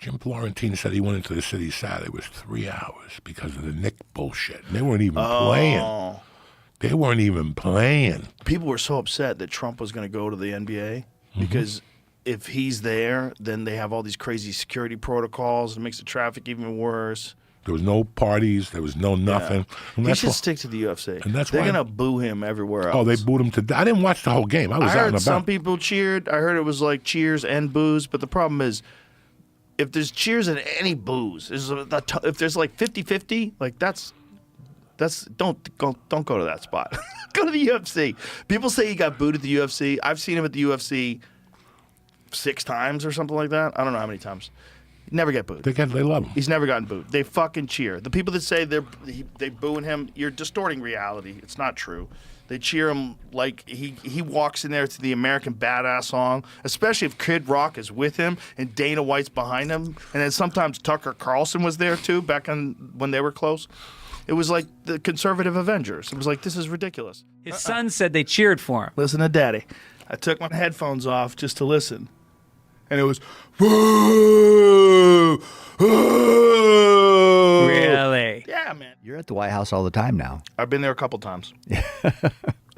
Jim Florentine said he went into the city Saturday. It was 3 hours because of the Nick bullshit. And they weren't even playing. They weren't even playing. People were so upset that Trump was going to go to the NBA because if he's there, then they have all these crazy security protocols. It makes the traffic even worse. There was no parties. There was no nothing. He should stick to the UFC. And that's They're why going to boo him everywhere else. Oh, they booed him to death. I didn't watch the whole game. I was out and about. Some people cheered. I heard it was like cheers and boos. But the problem is, if there's cheers and any boos, if there's like 50-50, like that's don't go to that spot. Go to the UFC. People say he got booed at the UFC. I've seen him at the UFC 6 times or something like that. I don't know how many times. Never get booed. They love him. He's never gotten booed. They fucking cheer. The people that say they booing him, you're distorting reality. It's not true. They cheer him like he walks in there to the American Badass song, especially if Kid Rock is with him and Dana White's behind him. And then sometimes Tucker Carlson was there too, back when they were close. It was like the conservative Avengers. It was like, this is ridiculous. His son said they cheered for him. Listen to Daddy. I took my headphones off just to listen. And it was, whoa, whoa. Really? Yeah, man. You're at the White House all the time now. I've been there a couple times.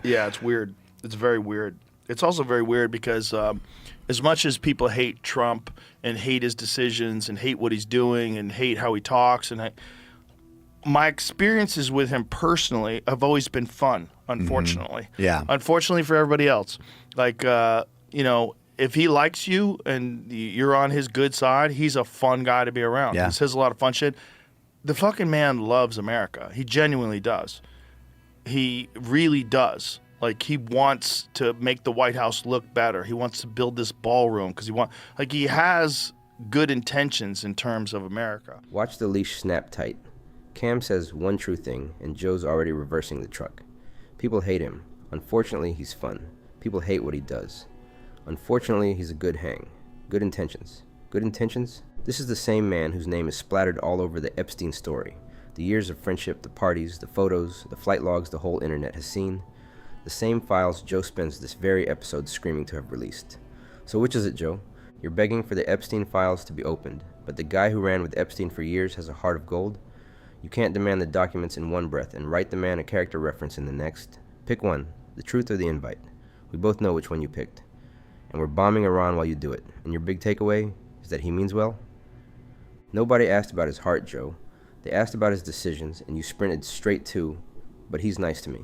Yeah, it's weird. It's very weird. It's also very weird because as much as people hate Trump and hate his decisions and hate what he's doing and hate how he talks, and my experiences with him personally have always been fun, unfortunately. Yeah. Unfortunately for everybody else. Like, if he likes you and you're on his good side, he's a fun guy to be around. Yeah. He says a lot of fun shit. The fucking man loves America. He genuinely does. He really does. Like, he wants to make the White House look better. He wants to build this ballroom because he has good intentions in terms of America. Watch the leash snap tight. Cam says one true thing, and Joe's already reversing the truck. People hate him. Unfortunately, he's fun. People hate what he does. Unfortunately, he's a good hang. Good intentions. Good intentions? This is the same man whose name is splattered all over the Epstein story. The years of friendship, the parties, the photos, the flight logs the whole internet has seen. The same files Joe spends this very episode screaming to have released. So which is it, Joe? You're begging for the Epstein files to be opened, but the guy who ran with Epstein for years has a heart of gold? You can't demand the documents in one breath and write the man a character reference in the next. Pick one, the truth or the invite. We both know which one you picked. And we're bombing Iran while you do it. And your big takeaway is that he means well? Nobody asked about his heart, Joe. They asked about his decisions, and you sprinted straight to, but he's nice to me.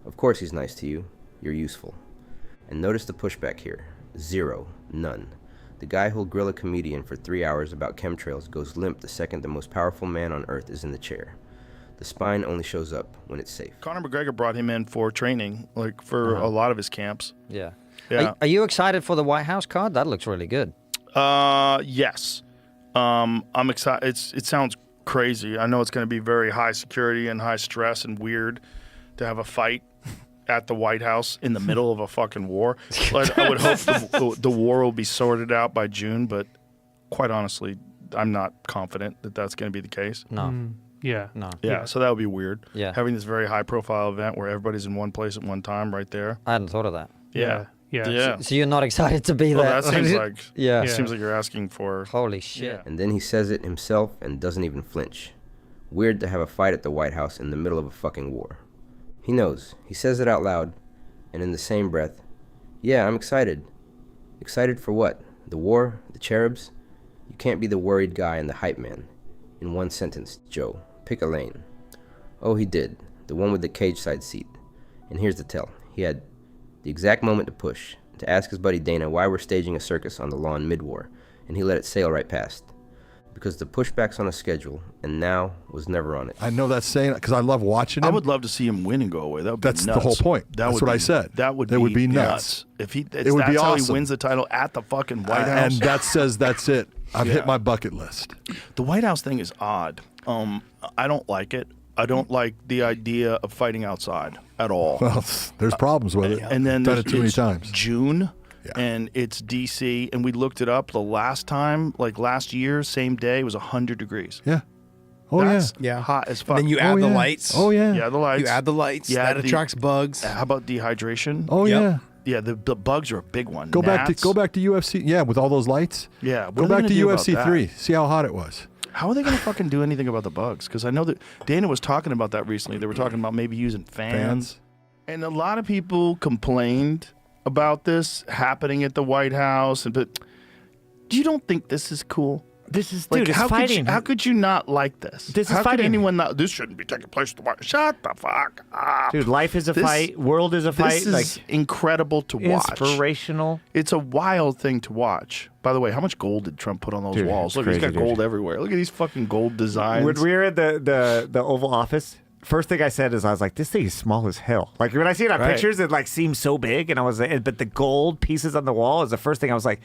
Of course he's nice to you. You're useful. And notice the pushback here. 0. None. The guy who'll grill a comedian for 3 hours about chemtrails goes limp the second the most powerful man on earth is in the chair. The spine only shows up when it's safe. Conor McGregor brought him in for training, like for a lot of his camps. Yeah. Yeah. Are you excited for the White House card? That looks really good. Yes. I'm excited. It sounds crazy. I know it's going to be very high security and high stress and weird to have a fight at the White House in the middle of a fucking war. But I would hope the war will be sorted out by June, but quite honestly, I'm not confident that that's going to be the case. No. Yeah. No. Yeah, so that would be weird. Yeah. Having this very high-profile event where everybody's in one place at one time right there. I hadn't thought of that. Yeah. Yeah. So you're not excited to be Well, there? that seems like Yeah. it seems like you're asking for. Holy shit. Yeah. And then he says it himself and doesn't even flinch. Weird to have a fight at the White House in the middle of a fucking war. He knows. He says it out loud, and in the same breath, yeah, I'm excited. Excited for what? The war? The cherubs? You can't be the worried guy and the hype man. In one sentence, Joe. Pick a lane. Oh, he did. The one with the cage side seat. And here's the tell. He had the exact moment to push, to ask his buddy Dana why we're staging a circus on the lawn mid-war, and he let it sail right past. Because the pushback's on a schedule, and now was never on it. I know that's saying because I love watching him. I would love to see him win and go away. That would be That's nuts. the whole point. That's what I said. That would be nuts. If he, It would be that's how awesome. he wins the title at the fucking White House. And that says that's it. I've Yeah. hit my bucket list. The White House thing is odd. I don't like it. I don't like the idea of fighting outside at all. Well, there's problems with it. And then done it too many it's times. June, Yeah. and it's D.C., and we looked it up the last time, like last year, same day, it was 100 degrees. Yeah. Oh That's Yeah. hot as fuck. Then you add the lights. Oh yeah. Yeah, the lights. You add the lights. Yeah, that attracts bugs. How about dehydration? Oh Yep. yeah. Yeah, the bugs are a big one. Go back Gnats. to UFC. Yeah, with all those lights. Yeah, what Go are they back gonna to do about UFC that? 3. See how hot it was. How are they going to fucking do anything about the bugs? Because I know that Dana was talking about that recently. They were talking about maybe using fans. And a lot of people complained about this happening at the White House. But you don't think this is cool? This is, Like, dude, it's how fighting. how could you not like this? This is how fighting. could anyone not? This shouldn't be taking place at the White House. Shut the fuck up. Dude, life is a This- fight. World is a fight. This is Like, incredible to watch. inspirational. It's a wild thing to watch. By the way, how much gold did Trump put on those Dude, walls? it's Look, he's crazy, got dude. gold everywhere. Look at these fucking gold designs. When we were at the Oval Office, first thing I said is I was like, this thing is small as hell. Like when I see it on Right. pictures, it like seems so big, and I was like, but the gold pieces on the wall is the first thing I was like,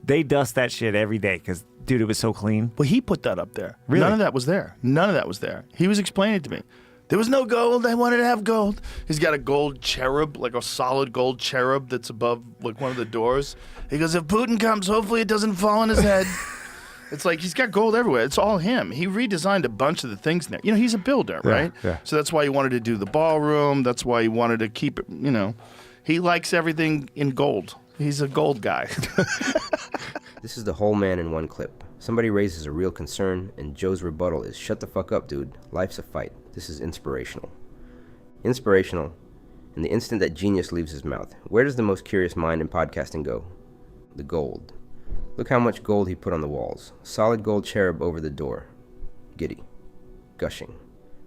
they dust that shit every day because, dude, it was so clean. Well, he put that up there. Really? None of that was there. None of that was there. He was explaining it to me. There was no gold. I wanted to have gold. He's got a gold cherub, like a solid gold cherub that's above like one of the doors. He goes, if Putin comes, hopefully it doesn't fall on his head. It's like he's got gold everywhere. It's all him. He redesigned a bunch of the things in there. You know, he's a builder, right? yeah. So that's why he wanted to do the ballroom. That's why he wanted to keep it, you know. He likes everything in gold. He's a gold guy. This is the whole man in one clip. Somebody raises a real concern, and Joe's rebuttal is, shut the fuck up, dude. Life's a fight. This is inspirational. Inspirational. In the instant that genius leaves his mouth, where does the most curious mind in podcasting go? The gold. Look how much gold he put on the walls. Solid gold cherub over the door. Giddy. Gushing.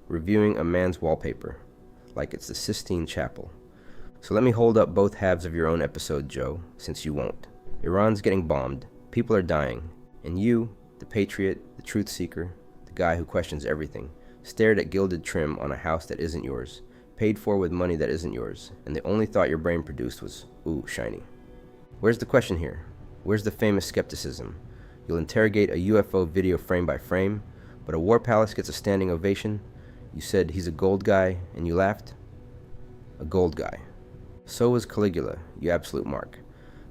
Reviewing a man's wallpaper. Like it's the Sistine Chapel. So let me hold up both halves of your own episode, Joe, since you won't. Iran's getting bombed. People are dying. And you, the patriot, the truth seeker, the guy who questions everything, stared at gilded trim on a house that isn't yours, paid for with money that isn't yours, and the only thought your brain produced was, ooh, shiny. Where's the question here? Where's the famous skepticism? You'll interrogate a UFO video frame by frame, but a war palace gets a standing ovation. You said he's a gold guy, and you laughed? A gold guy. So was Caligula, you absolute mark.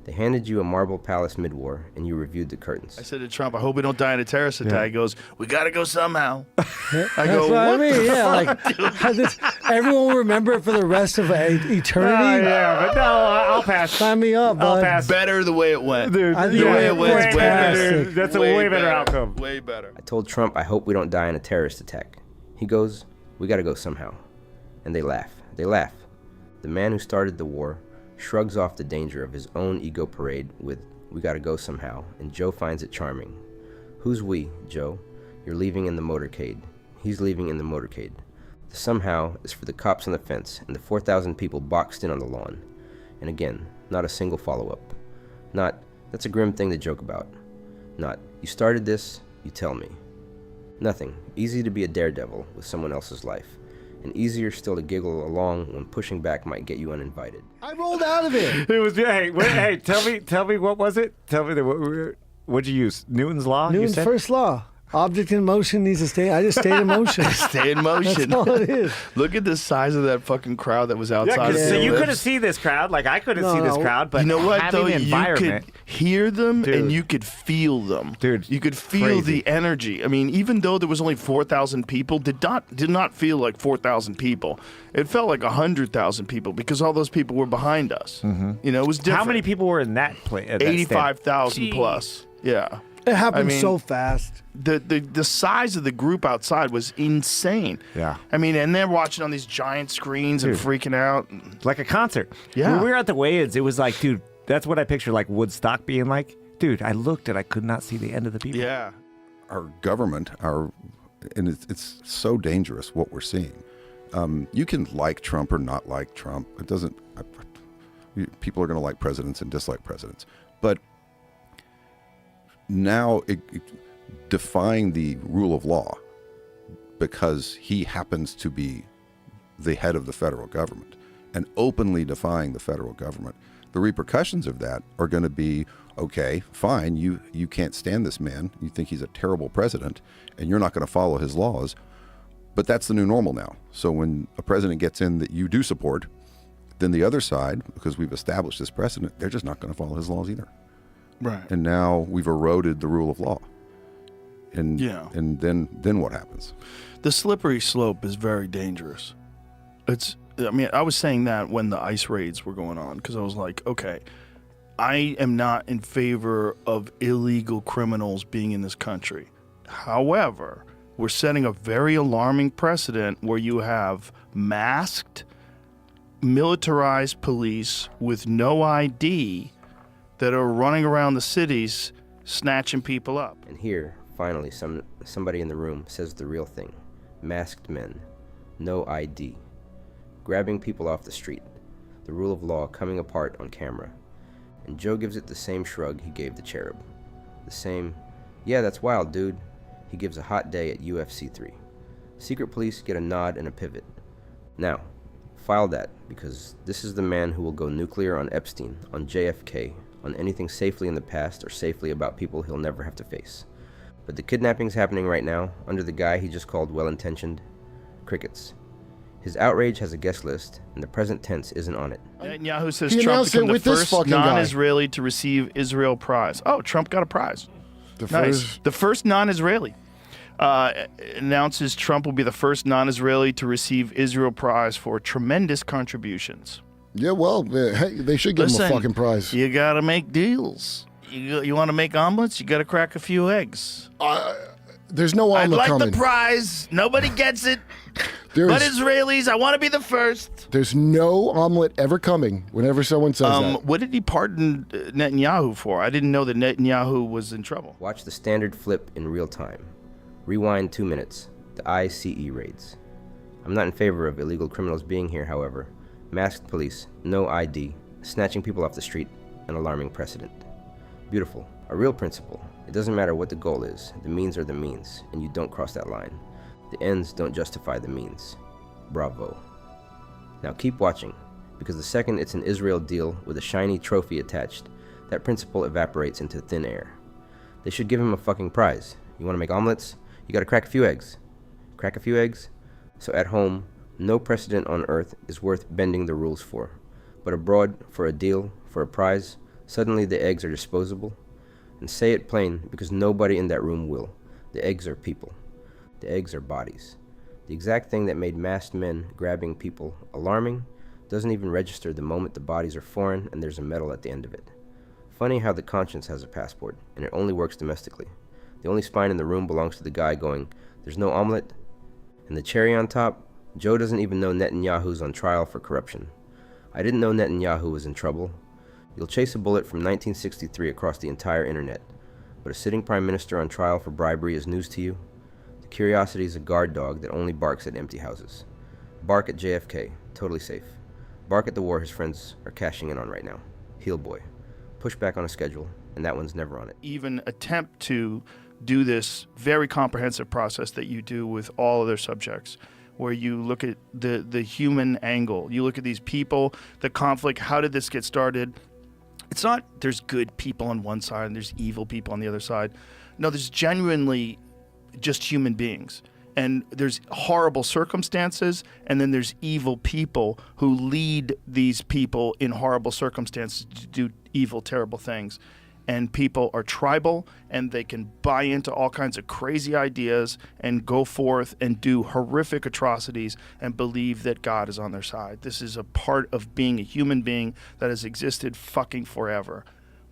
They handed you a marble palace mid-war, and you reviewed the curtains. I said to Trump, I hope we don't die in a terrorist attack. He goes, we got to go somehow. I That's go, what I what mean. the Yeah, fuck? like everyone will remember it for the rest of eternity. yeah, but no, I'll pass. Sign me up, I'll bud. pass. Better the way it went. Dude, I think the it way it went went is way better. fantastic. That's a way better outcome. Way better. I told Trump I hope we don't die in a terrorist attack. He goes, we gotta go somehow. And they laugh. They laugh. The man who started the war shrugs off the danger of his own ego parade with, we gotta go somehow, and Joe finds it charming. Who's we, Joe? You're leaving in the motorcade. He's leaving in the motorcade. The somehow is for the cops on the fence and the 4,000 people boxed in on the lawn. And again, not a single follow-up. Not, that's a grim thing to joke about. Not, you started this, you tell me. Nothing. Easy to be a daredevil with someone else's life. And easier still to giggle along when pushing back might get you uninvited. I rolled out of it. It was hey, tell me what was it? Tell me what'd you use? Newton's law? you Newton's said? first law. Object in motion needs to stay. I just stayed in motion. Stay in motion. That's all it is. Look at the size of that fucking crowd that was Yeah, outside. 'cause of so the you ellipse. couldn't see this crowd. Like I couldn't No, see this no. crowd, but You know what having though? the You environment. could hear them Dude. and you could feel them. Dude, you could feel crazy. the energy. I mean, even though there was only 4,000 people, did not feel like 4,000 people. It felt like 100,000 people because all those people were behind us. You know, it was different. How many people were in that place? 85,000 plus. Yeah. It happened I mean, so fast. The size of the group outside was insane. Yeah. I mean, and they're watching on these giant screens and Dude. freaking out. Like a concert. Yeah. When we were at the weigh-ins, it was like, dude, that's what I picture like Woodstock being like. Dude, I looked and I could not see the end of the people. Yeah. Our government, and it's so dangerous what we're seeing. You can like Trump or not like Trump. It doesn't. People are going to like presidents and dislike presidents, but now defying the rule of law because he happens to be the head of the federal government and openly defying the federal government, the repercussions of that are going to be, okay, fine, you can't stand this man, you think he's a terrible president, and you're not going to follow his laws, but that's the new normal now. So when a president gets in that you do support, then the other side, because we've established this precedent, they're just not going to follow his laws either. Right. And now we've eroded the rule of law. And Yeah. and then what happens? The slippery slope is very dangerous. I mean, I was saying that when the ICE raids were going on, because I was like, okay, I am not in favor of illegal criminals being in this country. However, we're setting a very alarming precedent where you have masked, militarized police with no ID that are running around the cities snatching people up. And here, finally, somebody in the room says the real thing. Masked men, no ID, grabbing people off the street, the rule of law coming apart on camera. And Joe gives it the same shrug he gave the cherub. The same, yeah, that's wild, dude. He gives a hot day at UFC 3. Secret police get a nod and a pivot. Now, file that, because this is the man who will go nuclear on Epstein, on JFK, on anything safely in the past or safely about people he'll never have to face. But the kidnapping's happening right now, under the guy he just called well-intentioned. Crickets. His outrage has a guest list, and the present tense isn't on it. Netanyahu says He Trump announced it became the with this first fucking guy. non-Israeli to receive Israel prize. Oh, Trump got a prize. The Nice. first. The first non-Israeli. Announces Trump will be the first non-Israeli to receive Israel prize for tremendous contributions. Yeah, well, hey, they should give him Listen, a fucking prize. You got to make deals. You want to make omelets? You got to crack a few eggs. There's no I'd omelet like coming. the prize. Nobody gets it. There But is- Israelis, I want to be the first. There's no omelet ever coming whenever someone says that. What did he pardon Netanyahu for? I didn't know that Netanyahu was in trouble. Watch the standard flip in real time. Rewind 2 minutes. The ICE raids. I'm not in favor of illegal criminals being here, however. Masked police, no ID, snatching people off the street, an alarming precedent. Beautiful. A real principle. It doesn't matter what the goal is. The means are the means, and you don't cross that line. The ends don't justify the means. Bravo. Now keep watching, because the second it's an Israel deal with a shiny trophy attached, that principle evaporates into thin air. They should give him a fucking prize. You want to make omelets? You gotta crack a few eggs. Crack a few eggs? So at home, no precedent on earth is worth bending the rules for. But abroad, for a deal, for a prize, suddenly the eggs are disposable. And say it plain, because nobody in that room will. The eggs are people. The eggs are bodies. The exact thing that made masked men grabbing people alarming doesn't even register the moment the bodies are foreign and there's a medal at the end of it. Funny how the conscience has a passport, and it only works domestically. The only spine in the room belongs to the guy going, "There's no omelet." And the cherry on top, Joe doesn't even know Netanyahu's on trial for corruption. I didn't know Netanyahu was in trouble. You'll chase a bullet from 1963 across the entire internet, but a sitting prime minister on trial for bribery is news to you? The curiosity is a guard dog that only barks at empty houses. Bark at JFK, totally safe. Bark at the war his friends are cashing in on right now. Heel boy. Push back on a schedule, and that one's never on it. Even attempt to do this very comprehensive process that you do with all other subjects, where you look at the human angle. You look at these people, the conflict, how did this get started? It's not there's good people on one side and there's evil people on the other side. No, there's genuinely just human beings. And there's horrible circumstances, and then there's evil people who lead these people in horrible circumstances to do evil, terrible things. And people are tribal, and they can buy into all kinds of crazy ideas and go forth and do horrific atrocities and believe that God is on their side. This is a part of being a human being that has existed fucking forever.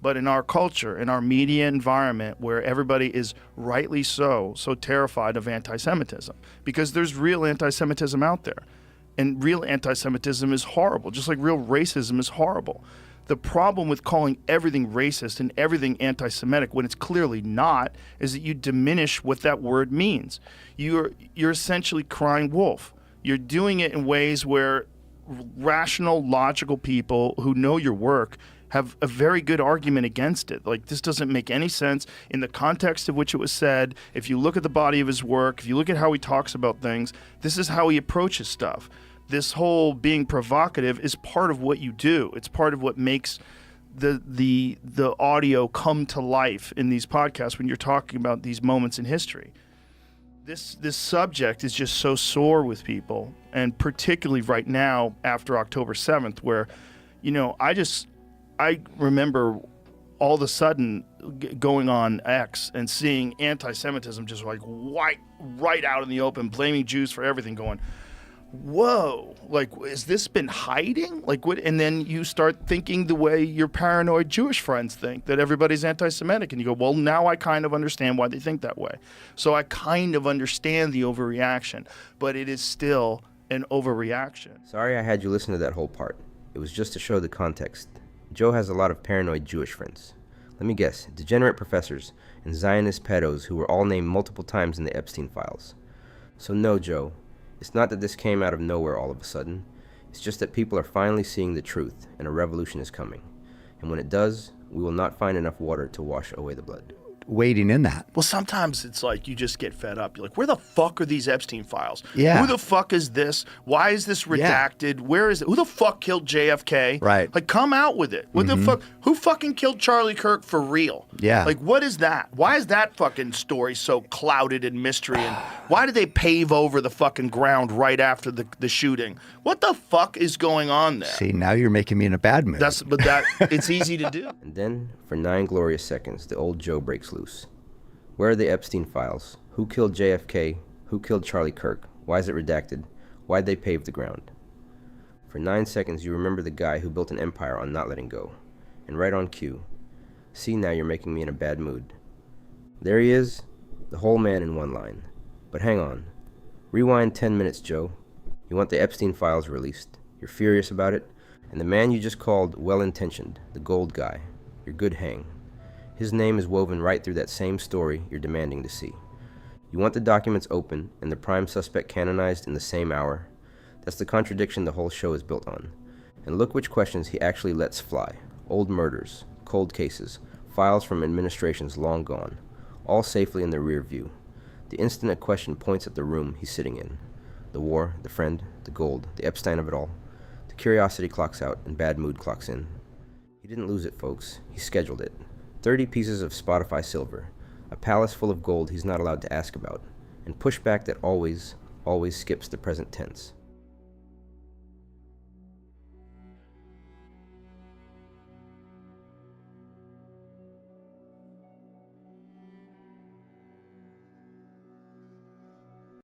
But in our culture, in our media environment, where everybody is rightly so terrified of anti-Semitism, because there's real anti-Semitism out there. And real anti-Semitism is horrible, just like real racism is horrible. The problem with calling everything racist and everything anti-Semitic when it's clearly not is that you diminish what that word means. You're essentially crying wolf. You're doing it in ways where rational, logical people who know your work have a very good argument against it. Like, this doesn't make any sense in the context of which it was said. If you look at the body of his work, if you look at how he talks about things, this is how he approaches stuff. This whole being provocative is part of what you do. It's part of what makes the audio come to life in these podcasts when you're talking about these moments in history. This subject is just so sore with people, and particularly right now after October 7th, where, I remember all of a sudden going on X and seeing anti-Semitism just like right out in the open, blaming Jews for everything, going, whoa, like, has this been hiding? Like, what? And then you start thinking the way your paranoid Jewish friends think, that everybody's anti-Semitic. And you go, well, now I kind of understand why they think that way. So I kind of understand the overreaction, but it is still an overreaction. Sorry I had you listen to that whole part. It was just to show the context. Joe has a lot of paranoid Jewish friends. Let me guess, degenerate professors and Zionist pedos who were all named multiple times in the Epstein files. So no, Joe, it's not that this came out of nowhere all of a sudden. It's just that people are finally seeing the truth, and a revolution is coming. And when it does, we will not find enough water to wash away the blood. Waiting in that. Well, sometimes it's like you just get fed up. You're like, where the fuck are these Epstein files? Yeah. Who the fuck is this? Why is this redacted? Where is it? Who the fuck killed JFK? Right. Like, come out with it. What the fuck? Who fucking killed Charlie Kirk for real? Yeah. Like, what is that? Why is that fucking story so clouded in mystery? And why did they pave over the fucking ground right after the shooting? What the fuck is going on there? See, now you're making me in a bad mood. But it's easy to do. And then, for 9 glorious seconds, the old Joe breaks loose. Where are the Epstein files? Who killed JFK? Who killed Charlie Kirk? Why is it redacted? Why'd they pave the ground? For 9 seconds, you remember the guy who built an empire on not letting go. And right on cue. See, now you're making me in a bad mood. There he is, the whole man in one line. But hang on. Rewind 10 minutes, Joe. You want the Epstein files released. You're furious about it. And the man you just called well-intentioned, the gold guy, your good hang. His name is woven right through that same story you're demanding to see. You want the documents open and the prime suspect canonized in the same hour. That's the contradiction the whole show is built on. And look which questions he actually lets fly. Old murders, cold cases, files from administrations long gone, all safely in the rear view. The instant a question points at the room he's sitting in. The war, the friend, the gold, the Epstein of it all. The curiosity clocks out and bad mood clocks in. He didn't lose it, folks. He scheduled it. 30 pieces of Spotify silver, a palace full of gold he's not allowed to ask about, and pushback that always skips the present tense.